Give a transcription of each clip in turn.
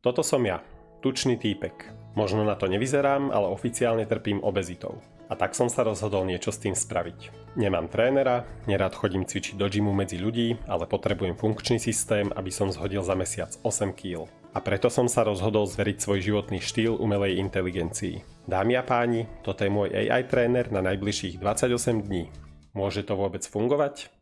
Toto som ja, tučný týpek. Možno na to nevyzerám, ale oficiálne trpím obezitou. A tak som sa rozhodol niečo s tým spraviť. Nemám trénera, nerád chodím cvičiť do gymu medzi ľudí, ale potrebujem funkčný systém, aby som zhodil za mesiac 8 kg. A preto som sa rozhodol zveriť svoj životný štýl umelej inteligencii. Dámy a páni, toto je môj AI tréner na najbližších 28 dní. Môže to vôbec fungovať?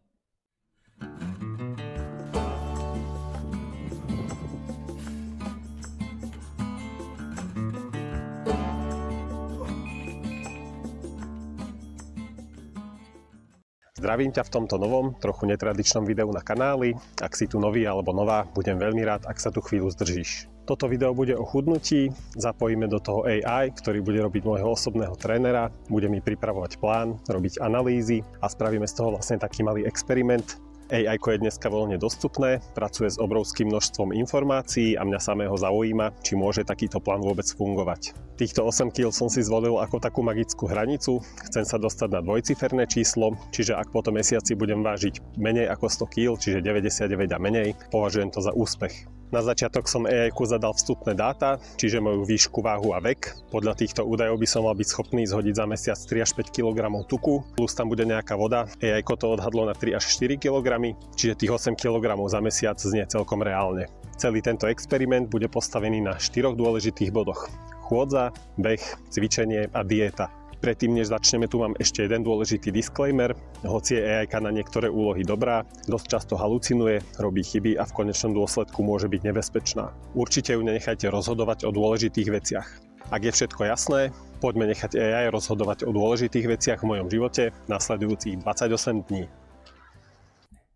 Zdravím ťa v tomto novom, trochu netradičnom videu na kanáli. Ak si tu nový alebo nová, budem veľmi rád, ak sa tu chvíľu zdržíš. Toto video bude o chudnutí, zapojíme do toho AI, ktorý bude robiť môjho osobného trénera, bude mi pripravovať plán, robiť analýzy a spravíme z toho vlastne taký malý experiment. AI je dneska voľne dostupné, pracuje s obrovským množstvom informácií a mňa samého zaujíma, či môže takýto plán vôbec fungovať. Týchto 8 kg som si zvolil ako takú magickú hranicu, chcem sa dostať na dvojciferné číslo, čiže ak po tom mesiaci budem vážiť menej ako 100 kg, čiže 99 a menej, považujem to za úspech. Na začiatok som AI-ku zadal vstupné dáta, čiže moju výšku, váhu a vek. Podľa týchto údajov by som mal byť schopný zhodiť za mesiac 3 až 5 kg tuku, plus tam bude nejaká voda. AI-ko to odhadlo na 3 až 4 kg, čiže tých 8 kg za mesiac znie celkom reálne. Celý tento experiment bude postavený na 4 dôležitých bodoch. Chôdza, beh, cvičenie a diéta. Predtým, než začneme, tu mám ešte jeden dôležitý disclaimer. Hoci je AI na niektoré úlohy dobrá, dosť často halucinuje, robí chyby a v konečnom dôsledku môže byť nebezpečná. Určite ju nenechajte rozhodovať o dôležitých veciach. Ak je všetko jasné, poďme nechať AI rozhodovať o dôležitých veciach v mojom živote nasledujúcich 28 dní.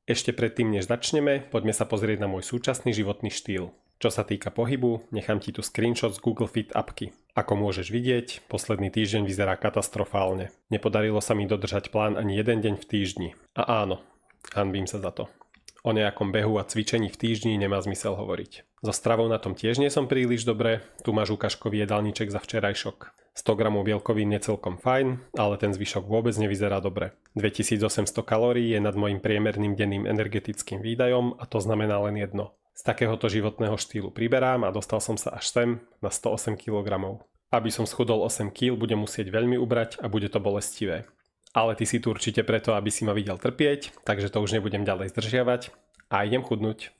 Ešte predtým, než začneme, poďme sa pozrieť na môj súčasný životný štýl. Čo sa týka pohybu, nechám ti tu screenshot z Google Fit appky. Ako môžeš vidieť, posledný týždeň vyzerá katastrofálne. Nepodarilo sa mi dodržať plán ani jeden deň v týždni. A áno, hanbím sa za to. O nejakom behu a cvičení v týždni nemá zmysel hovoriť. So stravou na tom tiež nie som príliš dobre, tu máš ukážkový jedálniček za včerajšok. 100 g bielkovín je celkom fajn, ale ten zvyšok vôbec nevyzerá dobre. 2800 kalórií je nad môjim priemerným denným energetickým výdajom a to znamená len jedno. Z takéhoto životného štýlu priberám a dostal som sa až sem na 108 kg. Aby som schudol 8 kg, budem musieť veľmi ubrať a bude to bolestivé. Ale ty si tu určite preto, aby si ma videl trpieť, takže to už nebudem ďalej zdržiavať a idem chudnúť.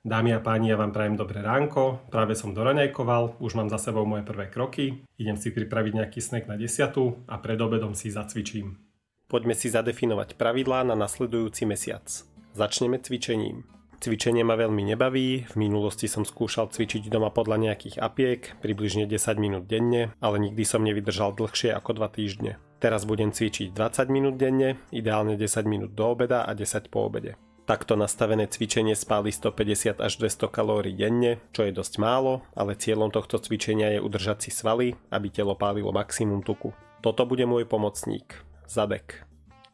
Dámy a páni, ja vám prajem dobré ránko, práve som doraňajkoval, už mám za sebou moje prvé kroky, idem si pripraviť nejaký snack na 10 a pred obedom si zacvičím. Poďme si zadefinovať pravidlá na nasledujúci mesiac. Začneme cvičením. Cvičenie ma veľmi nebaví, v minulosti som skúšal cvičiť doma podľa nejakých apiek, približne 10 minút denne, ale nikdy som nevydržal dlhšie ako 2 týždne. Teraz budem cvičiť 20 minút denne, ideálne 10 minút do obeda a 10 po obede. Takto nastavené cvičenie spáli 150 až 200 kalórií denne, čo je dosť málo, ale cieľom tohto cvičenia je udržať si svaly, aby telo pálilo maximum tuku. Toto bude môj pomocník. Zadek.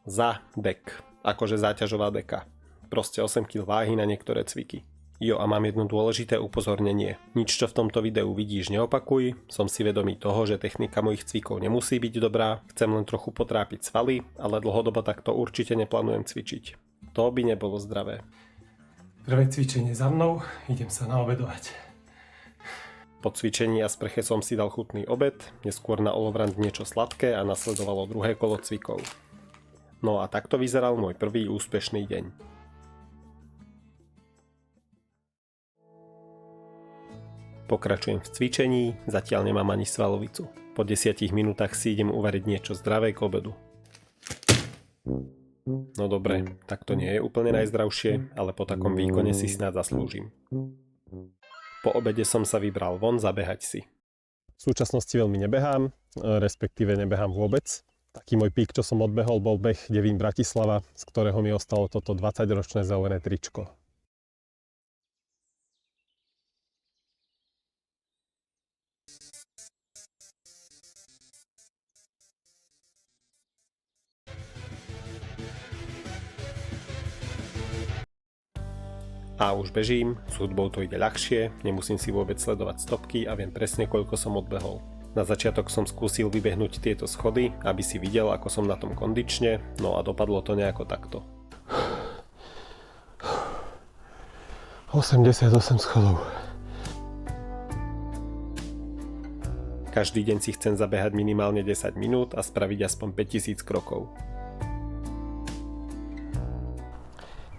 Zadek. Akože záťažová deka. Proste 8 kg váhy na niektoré cviky. Jo, a mám jedno dôležité upozornenie. Nič, čo v tomto videu vidíš, neopakuj. Som si vedomý toho, že technika mojich cvikov nemusí byť dobrá. Chcem len trochu potrápiť svaly, ale dlhodobo takto určite neplánujem cvičiť. To by nebolo zdravé. Prvé cvičenie za mnou, idem sa naobedovať. Po cvičení a sprche som si dal chutný obed, neskôr na olovrant niečo sladké a nasledovalo druhé kolo cvikov. No a takto vyzeral môj prvý úspešný deň. Pokračujem v cvičení, zatiaľ nemám ani svalovicu. Po 10 minútach si idem uvariť niečo zdravé k obedu. No dobre, tak to nie je úplne najzdravšie, ale po takom výkone si snáď zaslúžim. Po obede som sa vybral von zabehať si. V súčasnosti veľmi nebehám, respektíve nebehám vôbec. Taký môj pík, čo som odbehol, bol beh Devín Bratislava, z ktorého mi ostalo toto 20-ročné zelené tričko. A už bežím, s hudbou to ide ľahšie, nemusím si vôbec sledovať stopky a viem presne, koľko som odbehol. Na začiatok som skúsil vybehnúť tieto schody, aby si videl, ako som na tom kondične, no a dopadlo to nejako takto. 88 schodov. Každý deň si chcem zabehať minimálne 10 minút a spraviť aspoň 5000 krokov.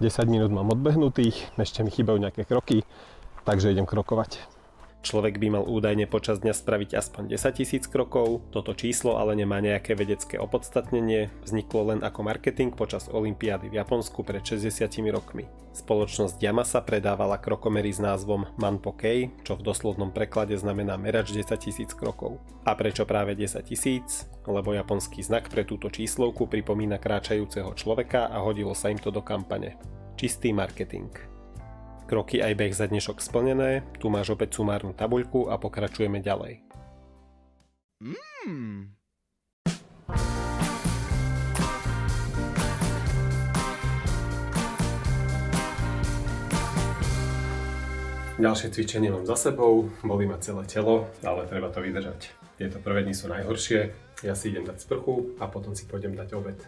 10 minút mám odbehnutých, ešte mi chýbajú nejaké kroky, takže idem krokovať. Človek by mal údajne počas dňa spraviť aspoň 10 000 krokov, toto číslo ale nemá nejaké vedecké opodstatnenie, vzniklo len ako marketing počas olympiády v Japonsku pred 60 rokmi. Spoločnosť Yamasa predávala krokomery s názvom Manpokei, čo v doslovnom preklade znamená merač 10 000 krokov. A prečo práve 10 000? Lebo japonský znak pre túto číslovku pripomína kráčajúceho človeka a hodilo sa im to do kampane. Čistý marketing. Kroky aj beh za dnešok splnené, tu máš opäť sumárnu tabuľku a pokračujeme ďalej. Ďalšie cvičenie mám za sebou, bolí ma celé telo, ale treba to vydržať. Tieto prvé dni sú najhoršie, ja si idem dať sprchu a potom si pôjdem dať obed.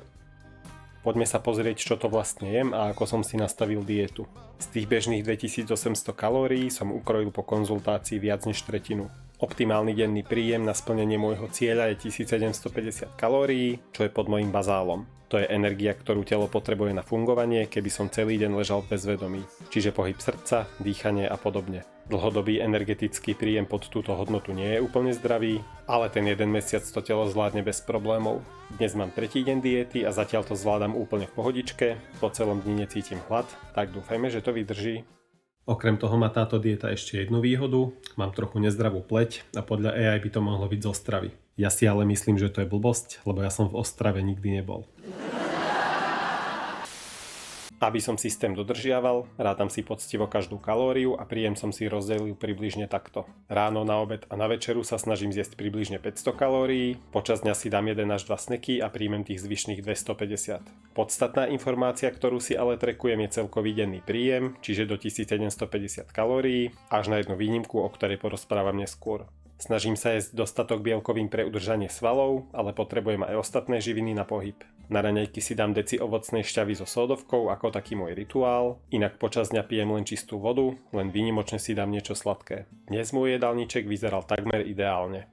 Poďme sa pozrieť, čo to vlastne jem a ako som si nastavil dietu. Z tých bežných 2800 kalórií som ukrojil po konzultácii viac než tretinu. Optimálny denný príjem na splnenie môjho cieľa je 1750 kalórií, čo je pod mojím bazálom. To je energia, ktorú telo potrebuje na fungovanie, keby som celý deň ležal v bezvedomí. Čiže pohyb srdca, dýchanie a podobne. Dlhodobý energetický príjem pod túto hodnotu nie je úplne zdravý, ale ten jeden mesiac to telo zvládne bez problémov. Dnes mám tretí deň diety a zatiaľ to zvládam úplne v pohodičke, po celom dni necítim hlad, tak dúfajme, že to vydrží. Okrem toho má táto dieta ešte jednu výhodu, mám trochu nezdravú pleť a podľa AI by to mohlo byť zo stravy. Ja si ale myslím, že to je blbosť, lebo ja som v Ostrave nikdy nebol. Aby som systém dodržiaval, rátam si poctivo každú kalóriu a príjem som si rozdelil približne takto. Ráno, na obed a na večeru sa snažím zjesť približne 500 kalórií, počas dňa si dám 1 až 2 snacky a príjmem tých zvyšných 250. Podstatná informácia, ktorú si ale trekujem, je celkový denný príjem, čiže do 1750 kalórií, až na jednu výnimku, o ktorej porozprávam neskôr. Snažím sa jesť dostatok bielkovín pre udržanie svalov, ale potrebujem aj ostatné živiny na pohyb. Na raňajky si dám deci ovocnej šťavy so sódovkou ako taký môj rituál, inak počas dňa pijem len čistú vodu, len výnimočne si dám niečo sladké. Dnes môj jedálniček vyzeral takmer ideálne.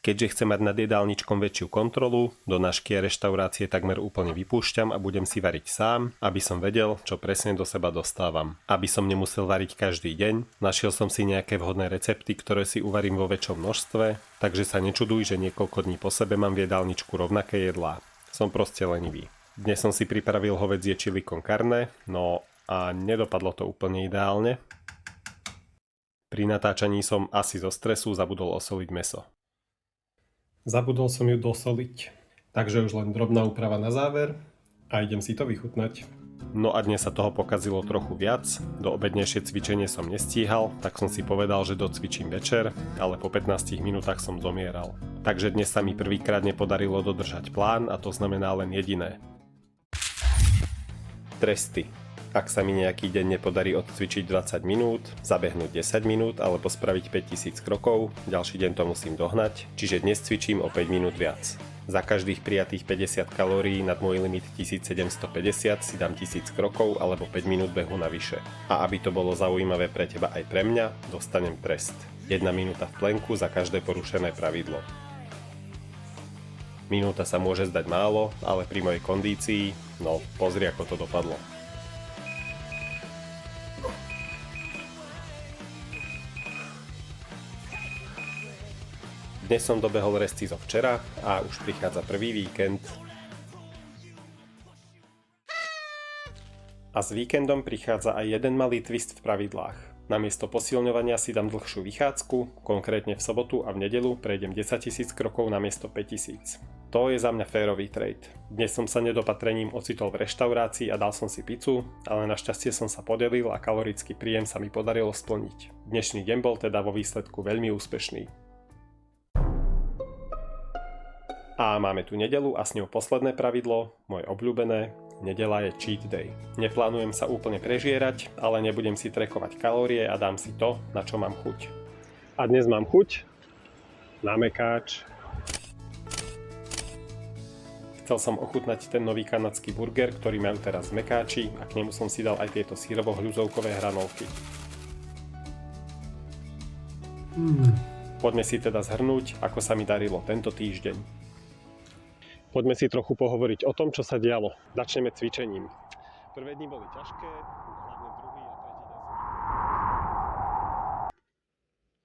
Keďže chcem mať nad jedálničkom väčšiu kontrolu, do nášky a reštaurácie takmer úplne vypúšťam a budem si variť sám, aby som vedel, čo presne do seba dostávam. Aby som nemusel variť každý deň, našiel som si nejaké vhodné recepty, ktoré si uvarím vo väčšom množstve, takže sa nečuduj, že niekoľko dní po sebe mám v jedálničku rovnaké jedlá. Som proste lenivý. Dnes som si pripravil hovädzie chili con carne, no a nedopadlo to úplne ideálne. Pri natáčaní som asi zo stresu zabudol osoliť mäso. Zabudol som ju dosoliť, takže už len drobná úprava na záver a idem si to vychutnať. No a dnes sa toho pokazilo trochu viac, do obednejšie cvičenie som nestíhal, tak som si povedal, že docvičím večer, ale po 15 minútach som zomieral. Takže dnes sa mi prvýkrát nepodarilo dodržať plán a to znamená len jediné. Tresty. Ak sa mi nejaký deň nepodarí odcvičiť 20 minút, zabehnúť 10 minút alebo spraviť 5000 krokov, ďalší deň to musím dohnať, čiže dnes cvičím o 5 minút viac. Za každých prijatých 50 kalórií nad môj limit 1750 si dám 1000 krokov alebo 5 minút behu navyše. A aby to bolo zaujímavé pre teba aj pre mňa, dostanem trest. 1 minúta v plenku za každé porušené pravidlo. Minúta sa môže zdať málo, ale pri mojej kondícii, no pozri ako to dopadlo. Dnes som dobehol resty zo včera a už prichádza prvý víkend. A s víkendom prichádza aj jeden malý twist v pravidlách. Namiesto posilňovania si dám dlhšiu vychádzku, konkrétne v sobotu a v nedeľu prejdem 10 000 krokov namiesto 5000. To je za mňa férový trade. Dnes som sa nedopatrením ocitol v reštaurácii a dal som si pizzu, ale našťastie som sa podelil a kalorický príjem sa mi podarilo splniť. Dnešný deň bol teda vo výsledku veľmi úspešný. A máme tu nedeľu a s ňou posledné pravidlo, moje obľúbené, nedeľa je cheat day. Neplánujem sa úplne prežierať, ale nebudem si trackovať kalórie a dám si to, na čo mám chuť. A dnes mám chuť na mekáč. Chcel som ochutnať ten nový kanadský burger, ktorý majú teraz v Mekáči a k nemu som si dal aj tieto syrovo-hľuzovkové hranolky. Poďme si teda zhrnúť, ako sa mi darilo tento týždeň. Poďme si trochu pohovoriť o tom, čo sa dialo. Začneme cvičením. Prvé dni boli ťažké, hlavne druhý a tretí deň.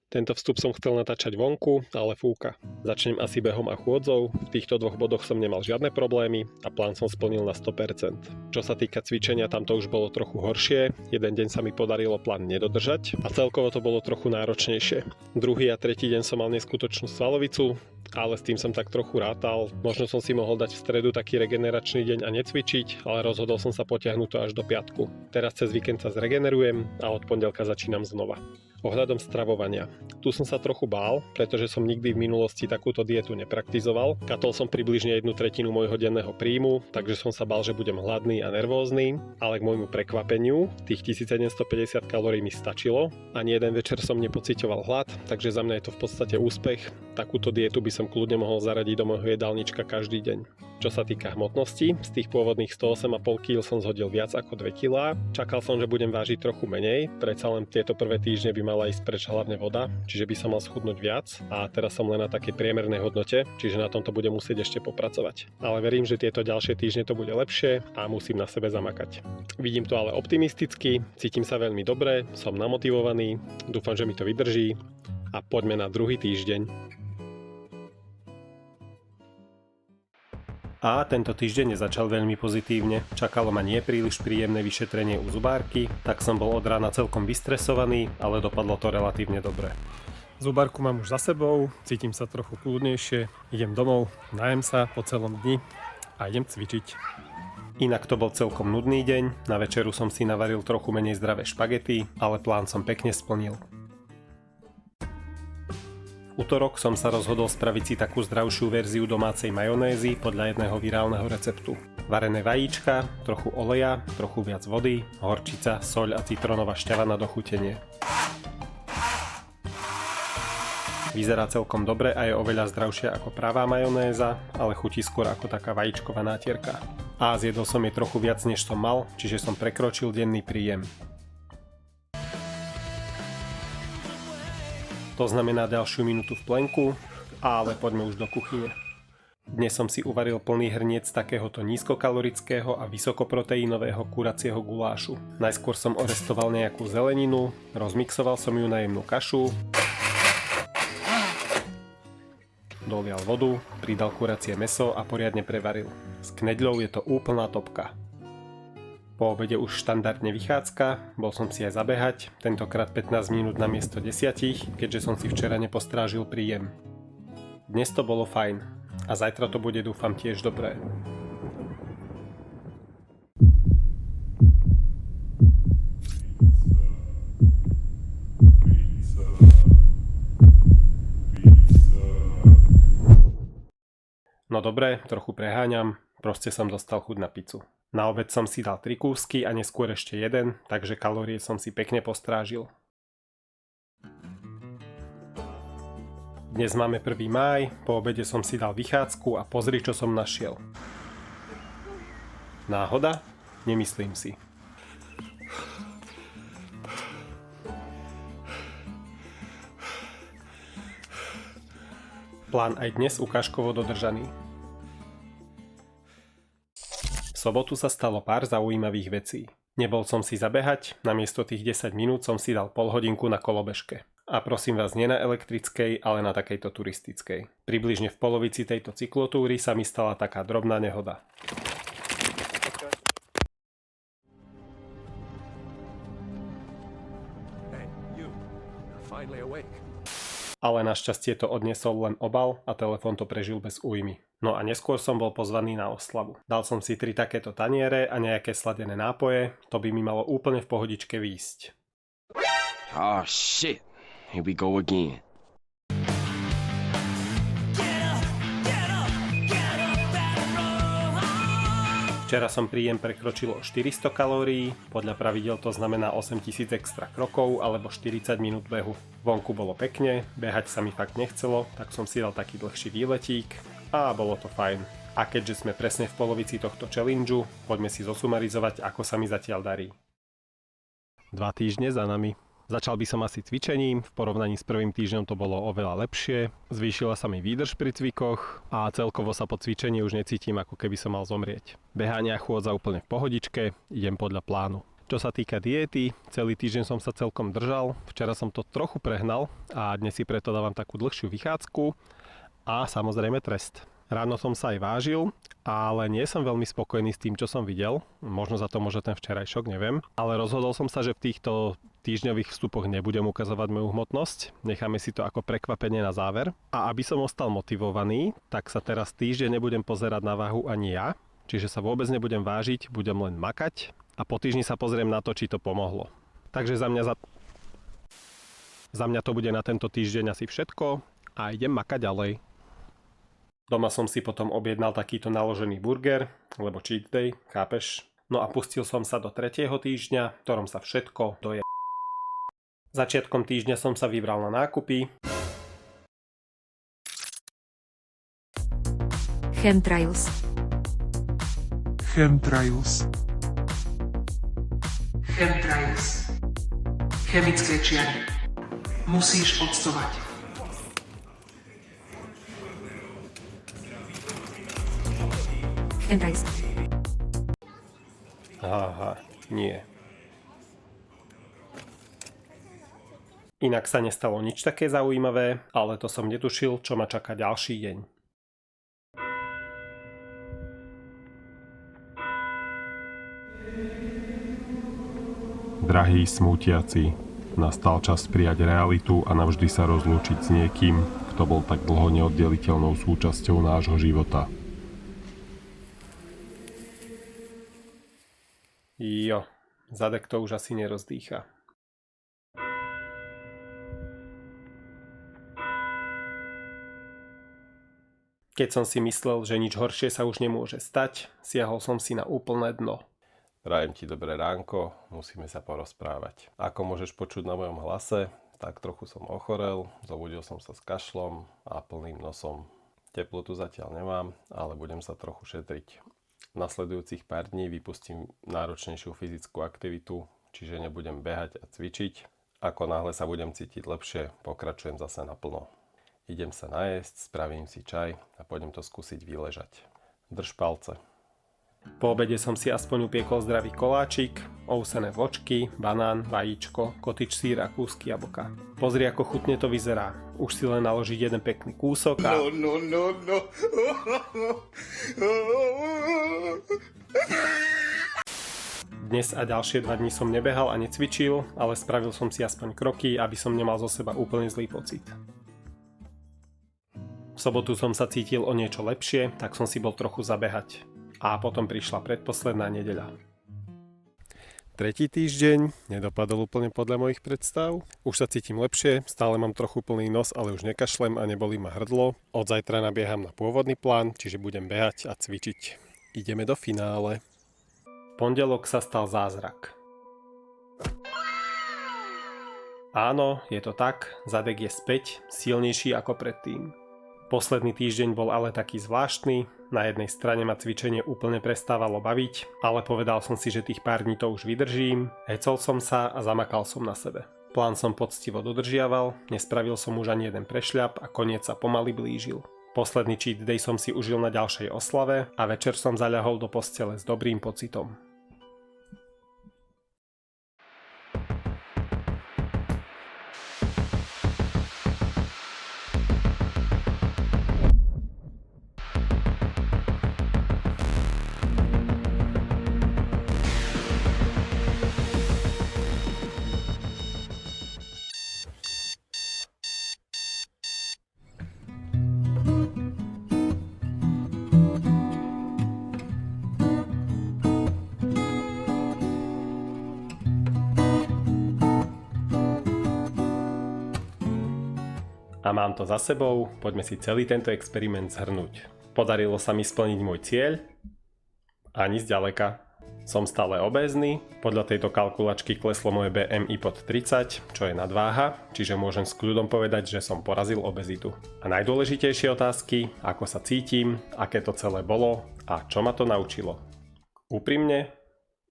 Tento vstup som chcel natáčať vonku, ale fúka. Začnem asi behom a chôdzou, v týchto dvoch bodoch som nemal žiadne problémy a plán som splnil na 100%. Čo sa týka cvičenia, tam to už bolo trochu horšie, jeden deň sa mi podarilo plán nedodržať a celkovo to bolo trochu náročnejšie. Druhý a tretí deň som mal neskutočnú svalovicu, ale s tým som tak trochu rátal. Možno som si mohol dať v stredu taký regeneračný deň a necvičiť, ale rozhodol som sa potiahnuť to až do piatku. Teraz cez víkend sa zregenerujem a od pondelka začínam znova. Ohľadom stravovania. Tu som sa trochu bál, pretože som nikdy v minulosti takúto dietu nepraktizoval. Katol som približne 1/3 môjho denného príjmu, takže som sa bál, že budem hladný a nervózny, ale k môjmu prekvapeniu tých 1750 kalórií mi stačilo. Ani jeden večer som nepociťoval hlad, takže za mňa je to v podstate úspech. Takúto dietu by som kľudne mohol zaradiť do môjho jedálnička každý deň. Čo sa týka hmotnosti, z tých pôvodných 108,5 kg som zhodil viac ako 2 kg. Čakal som, že budem vážiť trochu menej, predsa len tieto prvé týždne by mala ísť preč hlavne voda, čiže by som mal schudnúť viac a teraz som len na takej priemernej hodnote, čiže na tomto budem musieť ešte popracovať. Ale verím, že tieto ďalšie týždne to bude lepšie a musím na sebe zamakať. Vidím to ale optimisticky, cítim sa veľmi dobre, som namotivovaný, dúfam, že mi to vydrží a poďme na druhý týždeň. A tento týždeň nezačal veľmi pozitívne. Čakalo ma nie príliš príjemné vyšetrenie u zubárky, tak som bol od rána celkom vystresovaný, ale dopadlo to relatívne dobre. Zubárku mám už za sebou, cítim sa trochu kľudnejšie, idem domov, najem sa po celom dni a idem cvičiť. Inak to bol celkom nudný deň, na večeru som si navaril trochu menej zdravé špagety, ale plán som pekne splnil. V utorok som sa rozhodol spraviť si takú zdravšiu verziu domácej majonézy podľa jedného virálneho receptu. Varené vajíčka, trochu oleja, trochu viac vody, horčica, soľ a citrónová šťava na dochutenie. Vyzerá celkom dobre a je oveľa zdravšia ako pravá majonéza, ale chutí skôr ako taká vajíčková nátierka. A zjedol som jej trochu viac než som mal, čiže som prekročil denný príjem. To znamená ďalšiu minútu v plenku, ale poďme už do kuchyne. Dnes som si uvaril plný hrniec takéhoto nízkokalorického a vysokoproteínového kuracieho gulášu. Najskôr som orestoval nejakú zeleninu, rozmixoval som ju na jemnú kašu, dolial vodu, pridal kuracie mäso a poriadne prevaril. S knedľou je to úplná topka. Po obede už štandardne vychádzka, bol som si aj zabehať, tentokrát 15 minút namiesto 10, keďže som si včera nepostrážil príjem. Dnes to bolo fajn a zajtra to bude dúfam tiež dobré. No dobre, trochu preháňam, proste som dostal chuť na pizzu. Na obed som si dal 3 kúsky a neskôr ešte jeden, takže kalórie som si pekne postrážil. Dnes máme 1. máj, po obede som si dal vychádzku a pozri, čo som našiel. Náhoda? Nemyslím si. Plán aj dnes ukážkovo dodržaný. V sobotu sa stalo pár zaujímavých vecí. Nebol som si zabehať, namiesto tých 10 minút som si dal pol hodinku na kolobežke. A prosím vás, nie na elektrickej, ale na takejto turistickej. Približne v polovici tejto cyklotúry sa mi stala taká drobná nehoda. Ale našťastie to odniesol len obal a telefón to prežil bez újmy. No a neskôr som bol pozvaný na oslavu. Dal som si 3 takéto taniere a nejaké sladené nápoje, to by mi malo úplne v pohodičke výjsť. Oh shit, here we go again. Včera som príjem prekročil o 400 kalórií, podľa pravidel to znamená 8000 extra krokov alebo 40 minút behu. Vonku bolo pekne, behať sa mi fakt nechcelo, tak som si dal taký dlhší výletík a bolo to fajn. A keďže sme presne v polovici tohto challengeu, poďme si zosumarizovať, ako sa mi zatiaľ darí. 2 týždne za nami. Začal by som asi cvičením, v porovnaní s prvým týždňom to bolo oveľa lepšie, zvýšila sa mi výdrž pri cvikoch a celkovo sa po cvičení už necítim, ako keby som mal zomrieť. Behania a chôdza úplne v pohodičke, idem podľa plánu. Čo sa týka diéty, celý týždeň som sa celkom držal, včera som to trochu prehnal a dnes si preto dávam takú dlhšiu vychádzku a samozrejme trest. Ráno som sa aj vážil, ale nie som veľmi spokojný s tým, čo som videl. Možno za to môže ten včerajšok, neviem. Ale rozhodol som sa, že v týchto týždňových vstupoch nebudem ukazovať moju hmotnosť. Necháme si to ako prekvapenie na záver. A aby som ostal motivovaný, tak sa teraz týždeň nebudem pozerať na váhu ani ja. Čiže sa vôbec nebudem vážiť, budem len makať. A po týždni sa pozriem na to, či to pomohlo. Takže za mňa to bude na tento týždeň asi všetko a idem makať ďalej. Doma som si potom objednal takýto naložený burger, lebo cheat day, chápeš? No a pustil som sa do 3. týždňa, v ktorom sa všetko doje. Začiatkom týždňa som sa vybral na nákupy. Chemtrails. Chemtrails. Chemtrails. Chemické čiary. Musíš odstovať. Chemtrails. Aha, nie. Inak sa nestalo nič také zaujímavé, ale to som netušil, čo ma čaká ďalší deň. Drahí smútiaci, nastal čas prijať realitu a navždy sa rozlúčiť s niekým, kto bol tak dlho neoddeliteľnou súčasťou nášho života. Jo, zadek to už asi nerozdýcha. Keď som si myslel, že nič horšie sa už nemôže stať, siahol som si na úplné dno. Prajem ti dobré ránko, musíme sa porozprávať. Ako môžeš počuť na mojom hlase, tak trochu som ochorel, zobudil som sa s kašlom a plným nosom. Teplotu zatiaľ nemám, ale budem sa trochu šetriť. V nasledujúcich pár dní vypustím náročnejšiu fyzickú aktivitu, čiže nebudem behať a cvičiť. Ako náhle sa budem cítiť lepšie, pokračujem zase naplno. Idem sa najesť, spravím si čaj a pôjdem to skúsiť vyležať. Drž palce. Po obede som si aspoň upiekol zdravý koláčik, ovsené vločky, banán, vajíčko, kotič síra a kúsky jablka. Pozri, ako chutne to vyzerá. Už si len naložiť jeden pekný kúsok a... No. Dnes a ďalšie 2 dni som nebehal a necvičil, ale spravil som si aspoň kroky, aby som nemal zo seba úplne zlý pocit. V sobotu som sa cítil o niečo lepšie, tak som si bol trochu zabehať. A potom prišla predposledná nedeľa. 3. týždeň nedopadol úplne podľa mojich predstav. Už sa cítim lepšie, stále mám trochu plný nos, ale už nekašlem a nebolí ma hrdlo. Od zajtra nabieham na pôvodný plán, čiže budem behať a cvičiť. Ideme do finále. V pondelok sa stal zázrak. Áno, je to tak, zadek je späť, silnejší ako predtým. Posledný týždeň bol ale taký zvláštny, na jednej strane ma cvičenie úplne prestávalo baviť, ale povedal som si, že tých pár dní to už vydržím, hecol som sa a zamakal som na sebe. Plán som poctivo dodržiaval, nespravil som už ani jeden prešľap a koniec sa pomaly blížil. Posledný cheat day som si užil na ďalšej oslave a večer som zaľahol do postele s dobrým pocitom. A mám to za sebou, poďme si celý tento experiment zhrnúť. Podarilo sa mi splniť môj cieľ? Ani zďaleka. Som stále obézny, podľa tejto kalkulačky kleslo moje BMI pod 30, čo je nadváha, čiže môžem s kľudom povedať, že som porazil obezitu. A najdôležitejšie otázky, ako sa cítim, aké to celé bolo a čo ma to naučilo. Úprimne,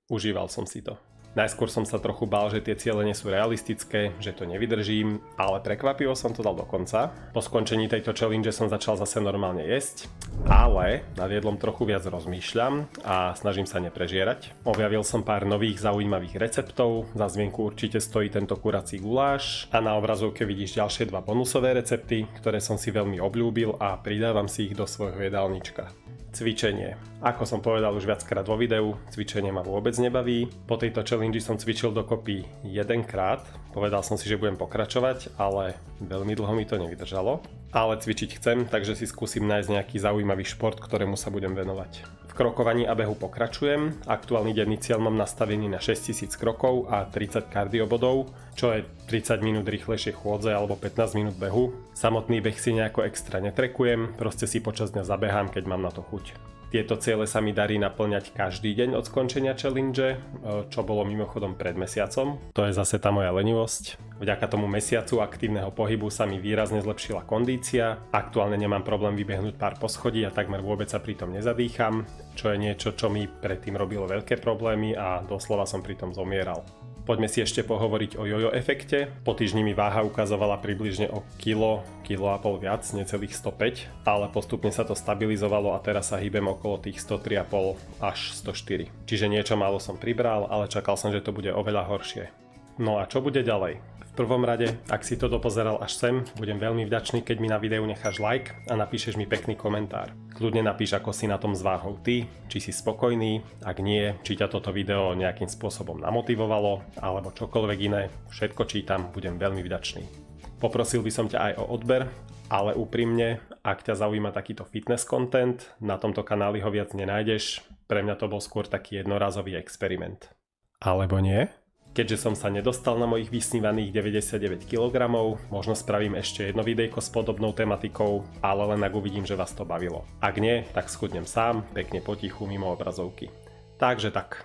užíval som si to. Najskôr som sa trochu bál, že tie ciele nie sú realistické, že to nevydržím, ale prekvapivo som to dal do konca. Po skončení tejto challenge som začal zase normálne jesť, ale nad jedlom trochu viac rozmýšľam a snažím sa neprežierať. Objavil som pár nových zaujímavých receptov, za zmienku určite stojí tento kurací guláš a na obrazovke vidíš ďalšie 2 bonusové recepty, ktoré som si veľmi obľúbil a pridávam si ich do svojho jedálnička. Cvičenie. Ako som povedal už viackrát vo videu, cvičenie ma vôbec nebaví. Po tejto challenge som cvičil dokopy 1 krát. Povedal som si, že budem pokračovať, ale veľmi dlho mi to nevydržalo. Ale cvičiť chcem, takže si skúsim nájsť nejaký zaujímavý šport, ktorému sa budem venovať. V krokovaní a behu pokračujem. Aktuálny denný cieľ mám nastavený na 6000 krokov a 30 kardiobodov, čo je 30 minút rýchlejšie chôdze alebo 15 minút behu. Samotný beh si nejako extra netrekujem, proste si počas dňa zabehám, keď mám na to chuť. Tieto ciele sa mi darí naplňať každý deň od skončenia challenge, čo bolo mimochodom pred mesiacom. To je zase tá moja lenivosť. Vďaka tomu mesiacu aktívneho pohybu sa mi výrazne zlepšila kondícia. Aktuálne nemám problém vybehnúť pár poschodí a takmer vôbec sa pritom nezadýcham, čo je niečo, čo mi predtým robilo veľké problémy a doslova som pritom zomieral. Poďme si ešte pohovoriť o jojo efekte. Po týždni mi váha ukazovala približne o kilo a pol viac, necelých 105, ale postupne sa to stabilizovalo a teraz sa hýbem okolo tých 103,5 až 104. Čiže niečo málo som pribral, ale čakal som, že to bude oveľa horšie. No a čo bude ďalej? V prvom rade, ak si to dopozeral až sem, budem veľmi vďačný, keď mi na videu necháš like a napíšeš mi pekný komentár. Kľudne napíš, ako si na tom s váhou ty, či si spokojný, ak nie, či ťa toto video nejakým spôsobom namotivovalo, alebo čokoľvek iné, všetko čítam, budem veľmi vďačný. Poprosil by som ťa aj o odber, ale úprimne, ak ťa zaujíma takýto fitness content, na tomto kanáli ho viac nenájdeš, pre mňa to bol skôr taký jednorázový experiment. Alebo nie? Keďže som sa nedostal na mojich vysnívaných 99 kg, možno spravím ešte jedno videjko s podobnou tematikou, ale len ak uvidím, že vás to bavilo. Ak nie, tak schudnem sám, pekne potichu mimo obrazovky. Takže tak.